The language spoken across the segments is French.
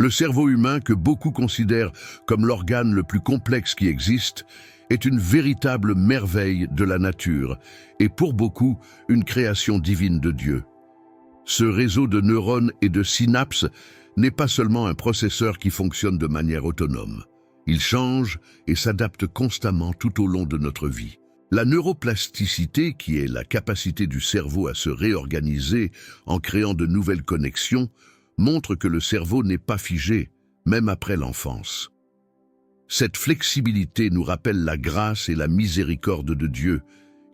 Le cerveau humain, que beaucoup considèrent comme l'organe le plus complexe qui existe, est une véritable merveille de la nature et pour beaucoup une création divine de Dieu. Ce réseau de neurones et de synapses n'est pas seulement un processeur qui fonctionne de manière autonome. Il change et s'adapte constamment tout au long de notre vie. La neuroplasticité, qui est la capacité du cerveau à se réorganiser en créant de nouvelles connexions, montre que le cerveau n'est pas figé, même après l'enfance. Cette flexibilité nous rappelle la grâce et la miséricorde de Dieu,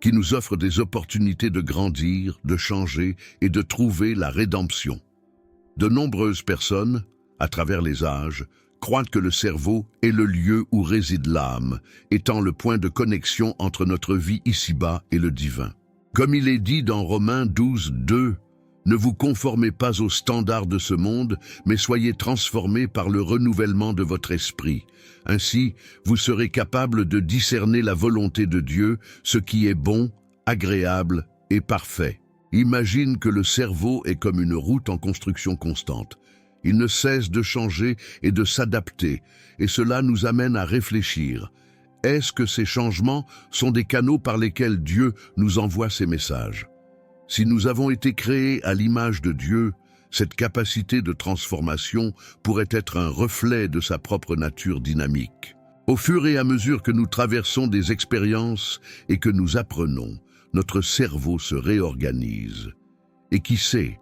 qui nous offre des opportunités de grandir, de changer et de trouver la rédemption. De nombreuses personnes, à travers les âges, croient que le cerveau est le lieu où réside l'âme, étant le point de connexion entre notre vie ici-bas et le divin. Comme il est dit dans Romains 12, 2, « Ne vous conformez pas aux standards de ce monde, mais soyez transformés par le renouvellement de votre esprit. Ainsi, vous serez capable de discerner la volonté de Dieu, ce qui est bon, agréable et parfait. » Imagine que le cerveau est comme une route en construction constante. Il ne cesse de changer et de s'adapter, et cela nous amène à réfléchir. Est-ce que ces changements sont des canaux par lesquels Dieu nous envoie ses messages? Si nous avons été créés à l'image de Dieu, cette capacité de transformation pourrait être un reflet de sa propre nature dynamique. Au fur et à mesure que nous traversons des expériences et que nous apprenons, notre cerveau se réorganise. Et qui sait,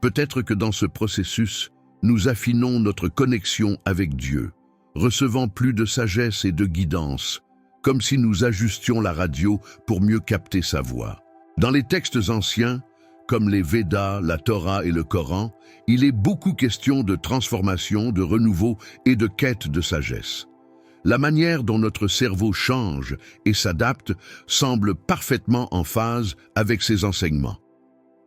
peut-être que dans ce processus, nous affinons notre connexion avec Dieu, recevant plus de sagesse et de guidance, comme si nous ajustions la radio pour mieux capter sa voix. Dans les textes anciens, comme les Védas, la Torah et le Coran, il est beaucoup question de transformation, de renouveau et de quête de sagesse. La manière dont notre cerveau change et s'adapte semble parfaitement en phase avec ces enseignements.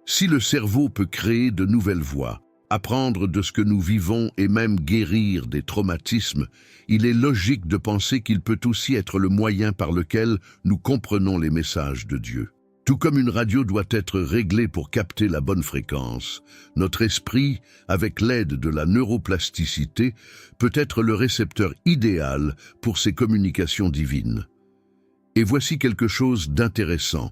Si le cerveau peut créer de nouvelles voies, apprendre de ce que nous vivons et même guérir des traumatismes, il est logique de penser qu'il peut aussi être le moyen par lequel nous comprenons les messages de Dieu. Tout comme une radio doit être réglée pour capter la bonne fréquence, notre esprit, avec l'aide de la neuroplasticité, peut être le récepteur idéal pour ces communications divines. Et voici quelque chose d'intéressant.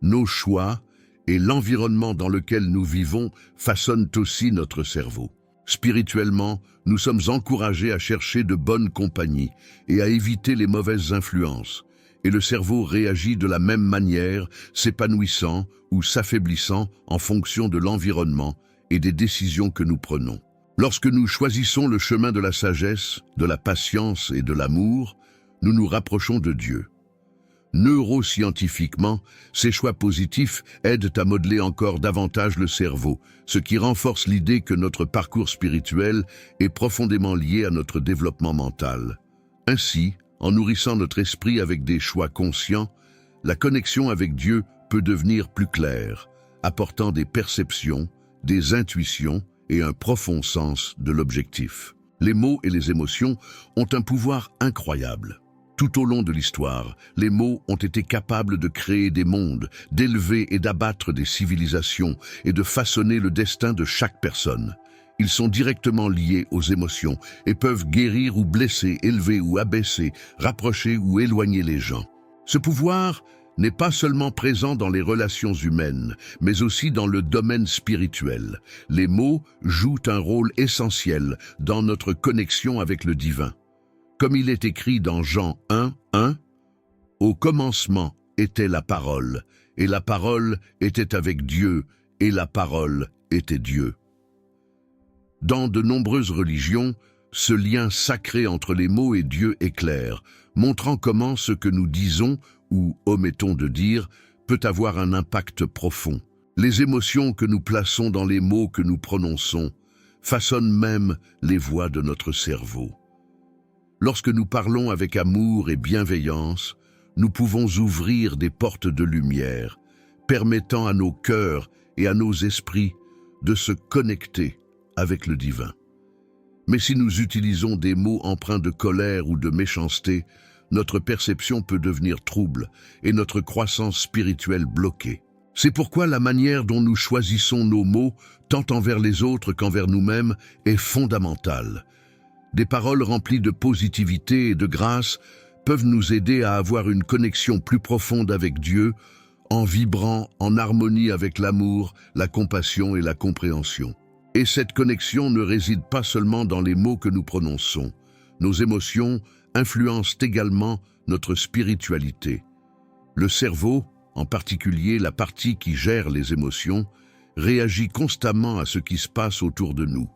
Nos choix et l'environnement dans lequel nous vivons façonnent aussi notre cerveau. Spirituellement, nous sommes encouragés à chercher de bonnes compagnies et à éviter les mauvaises influences. Et le cerveau réagit de la même manière, s'épanouissant ou s'affaiblissant en fonction de l'environnement et des décisions que nous prenons. Lorsque nous choisissons le chemin de la sagesse, de la patience et de l'amour, nous nous rapprochons de Dieu. Neuroscientifiquement, ces choix positifs aident à modeler encore davantage le cerveau, ce qui renforce l'idée que notre parcours spirituel est profondément lié à notre développement mental. Ainsi, en nourrissant notre esprit avec des choix conscients, la connexion avec Dieu peut devenir plus claire, apportant des perceptions, des intuitions et un profond sens de l'objectif. Les mots et les émotions ont un pouvoir incroyable. Tout au long de l'histoire, les mots ont été capables de créer des mondes, d'élever et d'abattre des civilisations et de façonner le destin de chaque personne. Ils sont directement liés aux émotions et peuvent guérir ou blesser, élever ou abaisser, rapprocher ou éloigner les gens. Ce pouvoir n'est pas seulement présent dans les relations humaines, mais aussi dans le domaine spirituel. Les mots jouent un rôle essentiel dans notre connexion avec le divin. Comme il est écrit dans Jean 1, 1, « Au commencement était la parole, et la parole était avec Dieu, et la parole était Dieu. » Dans de nombreuses religions, ce lien sacré entre les mots et Dieu est clair, montrant comment ce que nous disons ou omettons de dire peut avoir un impact profond. Les émotions que nous plaçons dans les mots que nous prononçons façonnent même les voies de notre cerveau. Lorsque nous parlons avec amour et bienveillance, nous pouvons ouvrir des portes de lumière, permettant à nos cœurs et à nos esprits de se connecter avec le divin. Mais si nous utilisons des mots empreints de colère ou de méchanceté, notre perception peut devenir trouble et notre croissance spirituelle bloquée. C'est pourquoi la manière dont nous choisissons nos mots, tant envers les autres qu'envers nous-mêmes, est fondamentale. Des paroles remplies de positivité et de grâce peuvent nous aider à avoir une connexion plus profonde avec Dieu, en vibrant en harmonie avec l'amour, la compassion et la compréhension. Et cette connexion ne réside pas seulement dans les mots que nous prononçons. Nos émotions influencent également notre spiritualité. Le cerveau, en particulier la partie qui gère les émotions, réagit constamment à ce qui se passe autour de nous.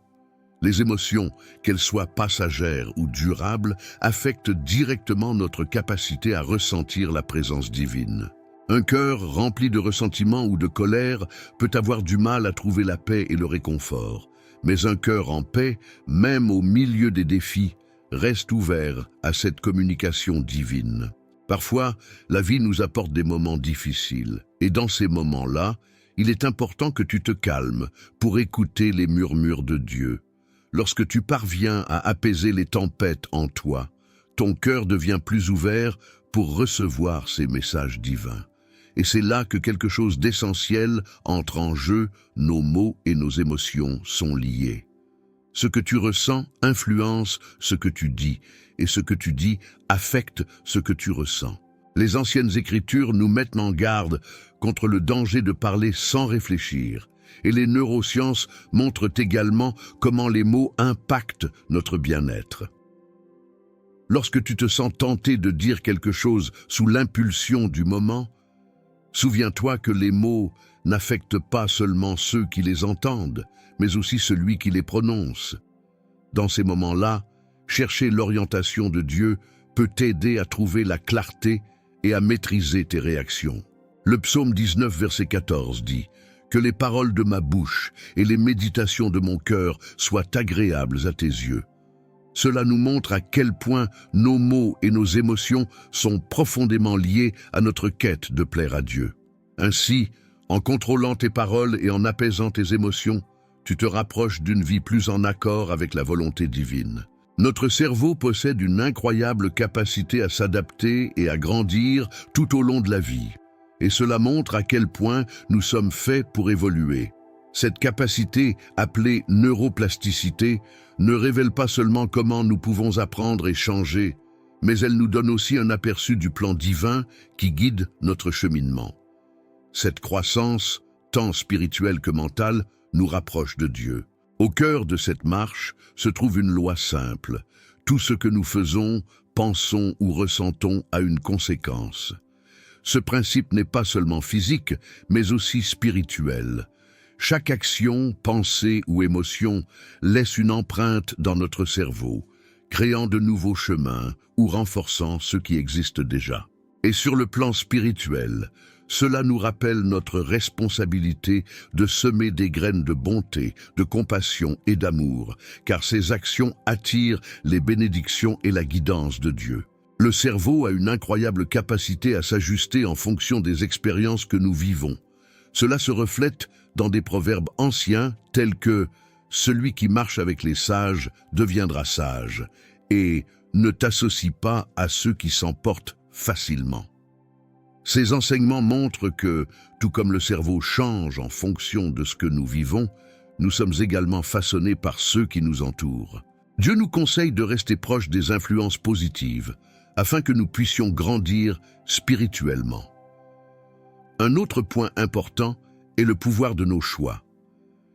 Les émotions, qu'elles soient passagères ou durables, affectent directement notre capacité à ressentir la présence divine. Un cœur rempli de ressentiment ou de colère peut avoir du mal à trouver la paix et le réconfort. Mais un cœur en paix, même au milieu des défis, reste ouvert à cette communication divine. Parfois, la vie nous apporte des moments difficiles. Et dans ces moments-là, il est important que tu te calmes pour écouter les murmures de Dieu. Lorsque tu parviens à apaiser les tempêtes en toi, ton cœur devient plus ouvert pour recevoir ces messages divins. Et c'est là que quelque chose d'essentiel entre en jeu, nos mots et nos émotions sont liés. Ce que tu ressens influence ce que tu dis, et ce que tu dis affecte ce que tu ressens. Les anciennes Écritures nous mettent en garde contre le danger de parler sans réfléchir, et les neurosciences montrent également comment les mots impactent notre bien-être. Lorsque tu te sens tenté de dire quelque chose sous l'impulsion du moment, souviens-toi que les mots n'affectent pas seulement ceux qui les entendent, mais aussi celui qui les prononce. Dans ces moments-là, chercher l'orientation de Dieu peut t'aider à trouver la clarté et à maîtriser tes réactions. Le psaume 19, verset 14 dit « Que les paroles de ma bouche et les méditations de mon cœur soient agréables à tes yeux. » Cela nous montre à quel point nos mots et nos émotions sont profondément liés à notre quête de plaire à Dieu. Ainsi, en contrôlant tes paroles et en apaisant tes émotions, tu te rapproches d'une vie plus en accord avec la volonté divine. Notre cerveau possède une incroyable capacité à s'adapter et à grandir tout au long de la vie. Et cela montre à quel point nous sommes faits pour évoluer. Cette capacité, appelée neuroplasticité, ne révèle pas seulement comment nous pouvons apprendre et changer, mais elle nous donne aussi un aperçu du plan divin qui guide notre cheminement. Cette croissance, tant spirituelle que mentale, nous rapproche de Dieu. Au cœur de cette marche se trouve une loi simple. Tout ce que nous faisons, pensons ou ressentons a une conséquence. Ce principe n'est pas seulement physique, mais aussi spirituel. Chaque action, pensée ou émotion laisse une empreinte dans notre cerveau, créant de nouveaux chemins ou renforçant ceux qui existent déjà. Et sur le plan spirituel, cela nous rappelle notre responsabilité de semer des graines de bonté, de compassion et d'amour, car ces actions attirent les bénédictions et la guidance de Dieu. Le cerveau a une incroyable capacité à s'ajuster en fonction des expériences que nous vivons. Cela se reflète dans des proverbes anciens tels que « Celui qui marche avec les sages deviendra sage » et « Ne t'associe pas à ceux qui s'emportent facilement ». Ces enseignements montrent que, tout comme le cerveau change en fonction de ce que nous vivons, nous sommes également façonnés par ceux qui nous entourent. Dieu nous conseille de rester proches des influences positives, afin que nous puissions grandir spirituellement. Un autre point important est le pouvoir de nos choix.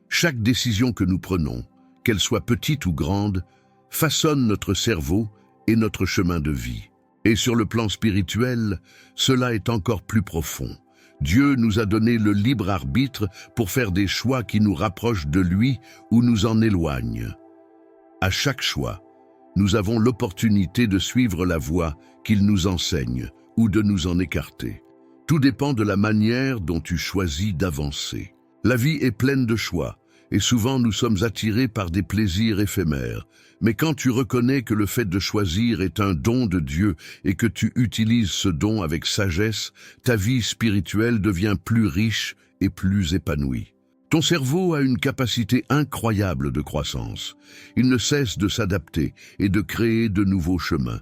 Chaque décision que nous prenons, qu'elle soit petite ou grande, façonne notre cerveau et notre chemin de vie. Et sur le plan spirituel, cela est encore plus profond. Dieu nous a donné le libre arbitre pour faire des choix qui nous rapprochent de lui ou nous en éloignent. À chaque choix, nous avons l'opportunité de suivre la voie qu'il nous enseigne ou de nous en écarter. Tout dépend de la manière dont tu choisis d'avancer. La vie est pleine de choix, et souvent nous sommes attirés par des plaisirs éphémères. Mais quand tu reconnais que le fait de choisir est un don de Dieu et que tu utilises ce don avec sagesse, ta vie spirituelle devient plus riche et plus épanouie. Ton cerveau a une capacité incroyable de croissance. Il ne cesse de s'adapter et de créer de nouveaux chemins.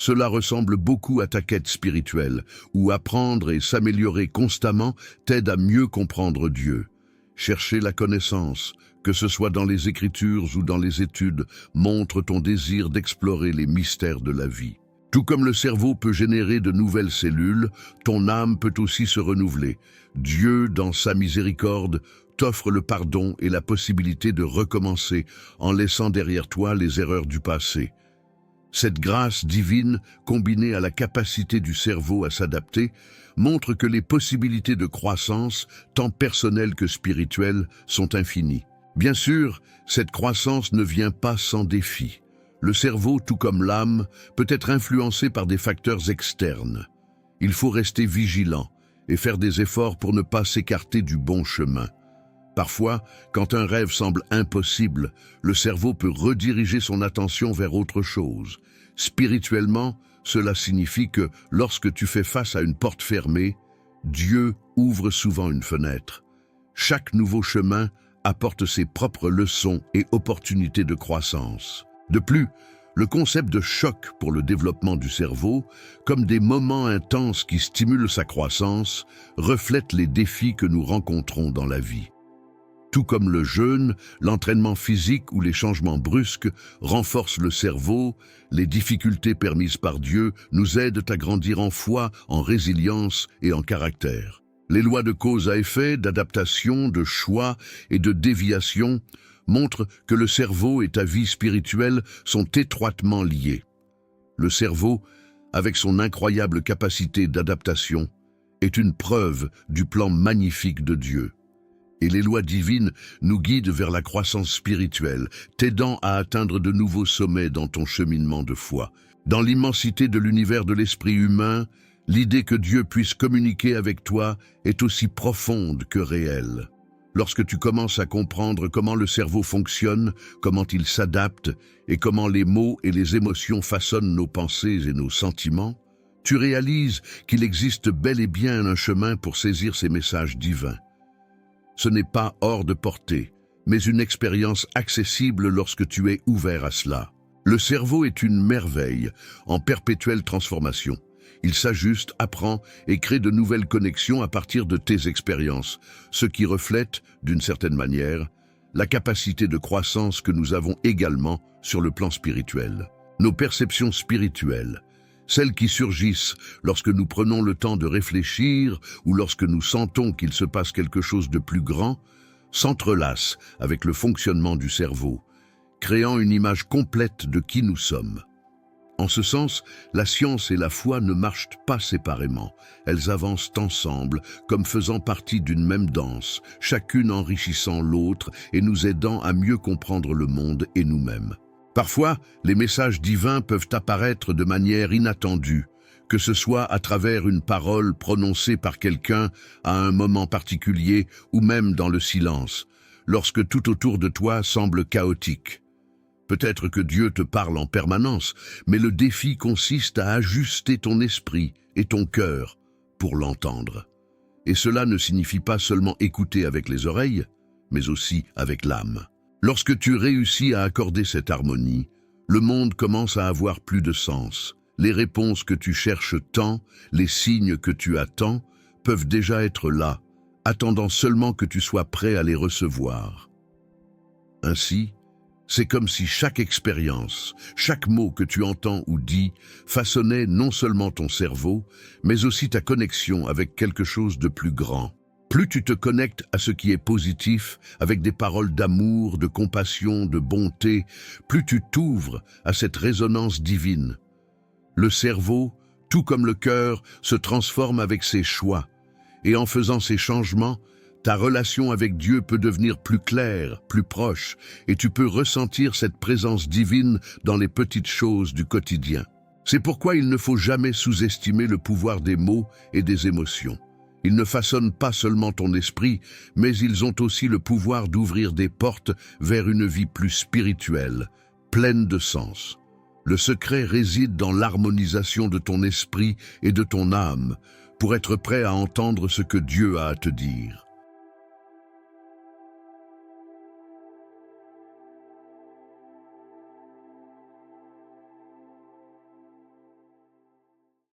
Cela ressemble beaucoup à ta quête spirituelle, où apprendre et s'améliorer constamment t'aide à mieux comprendre Dieu. Chercher la connaissance, que ce soit dans les Écritures ou dans les études, montre ton désir d'explorer les mystères de la vie. Tout comme le cerveau peut générer de nouvelles cellules, ton âme peut aussi se renouveler. Dieu, dans sa miséricorde, t'offre le pardon et la possibilité de recommencer en laissant derrière toi les erreurs du passé. Cette grâce divine, combinée à la capacité du cerveau à s'adapter, montre que les possibilités de croissance, tant personnelles que spirituelles, sont infinies. Bien sûr, cette croissance ne vient pas sans défi. Le cerveau, tout comme l'âme, peut être influencé par des facteurs externes. Il faut rester vigilant et faire des efforts pour ne pas s'écarter du bon chemin. Parfois, quand un rêve semble impossible, le cerveau peut rediriger son attention vers autre chose. Spirituellement, cela signifie que, lorsque tu fais face à une porte fermée, Dieu ouvre souvent une fenêtre. Chaque nouveau chemin apporte ses propres leçons et opportunités de croissance. De plus, le concept de choc pour le développement du cerveau, comme des moments intenses qui stimulent sa croissance, reflète les défis que nous rencontrons dans la vie. Tout comme le jeûne, l'entraînement physique ou les changements brusques renforcent le cerveau, les difficultés permises par Dieu nous aident à grandir en foi, en résilience et en caractère. Les lois de cause à effet, d'adaptation, de choix et de déviation montrent que le cerveau et ta vie spirituelle sont étroitement liés. Le cerveau, avec son incroyable capacité d'adaptation, est une preuve du plan magnifique de Dieu. Et les lois divines nous guident vers la croissance spirituelle, t'aidant à atteindre de nouveaux sommets dans ton cheminement de foi. Dans l'immensité de l'univers de l'esprit humain, l'idée que Dieu puisse communiquer avec toi est aussi profonde que réelle. Lorsque tu commences à comprendre comment le cerveau fonctionne, comment il s'adapte et comment les mots et les émotions façonnent nos pensées et nos sentiments, tu réalises qu'il existe bel et bien un chemin pour saisir ces messages divins. Ce n'est pas hors de portée, mais une expérience accessible lorsque tu es ouvert à cela. Le cerveau est une merveille, en perpétuelle transformation. Il s'ajuste, apprend et crée de nouvelles connexions à partir de tes expériences, ce qui reflète, d'une certaine manière, la capacité de croissance que nous avons également sur le plan spirituel. Nos perceptions spirituelles, celles qui surgissent lorsque nous prenons le temps de réfléchir ou lorsque nous sentons qu'il se passe quelque chose de plus grand, s'entrelacent avec le fonctionnement du cerveau, créant une image complète de qui nous sommes. En ce sens, la science et la foi ne marchent pas séparément. Elles avancent ensemble, comme faisant partie d'une même danse, chacune enrichissant l'autre et nous aidant à mieux comprendre le monde et nous-mêmes. Parfois, les messages divins peuvent apparaître de manière inattendue, que ce soit à travers une parole prononcée par quelqu'un à un moment particulier ou même dans le silence, lorsque tout autour de toi semble chaotique. Peut-être que Dieu te parle en permanence, mais le défi consiste à ajuster ton esprit et ton cœur pour l'entendre. Et cela ne signifie pas seulement écouter avec les oreilles, mais aussi avec l'âme. Lorsque tu réussis à accorder cette harmonie, le monde commence à avoir plus de sens. Les réponses que tu cherches tant, les signes que tu attends, peuvent déjà être là, attendant seulement que tu sois prêt à les recevoir. Ainsi, c'est comme si chaque expérience, chaque mot que tu entends ou dis, façonnait non seulement ton cerveau, mais aussi ta connexion avec quelque chose de plus grand. Plus tu te connectes à ce qui est positif, avec des paroles d'amour, de compassion, de bonté, plus tu t'ouvres à cette résonance divine. Le cerveau, tout comme le cœur, se transforme avec ses choix, et en faisant ces changements, ta relation avec Dieu peut devenir plus claire, plus proche, et tu peux ressentir cette présence divine dans les petites choses du quotidien. C'est pourquoi il ne faut jamais sous-estimer le pouvoir des mots et des émotions. Ils ne façonnent pas seulement ton esprit, mais ils ont aussi le pouvoir d'ouvrir des portes vers une vie plus spirituelle, pleine de sens. Le secret réside dans l'harmonisation de ton esprit et de ton âme, pour être prêt à entendre ce que Dieu a à te dire.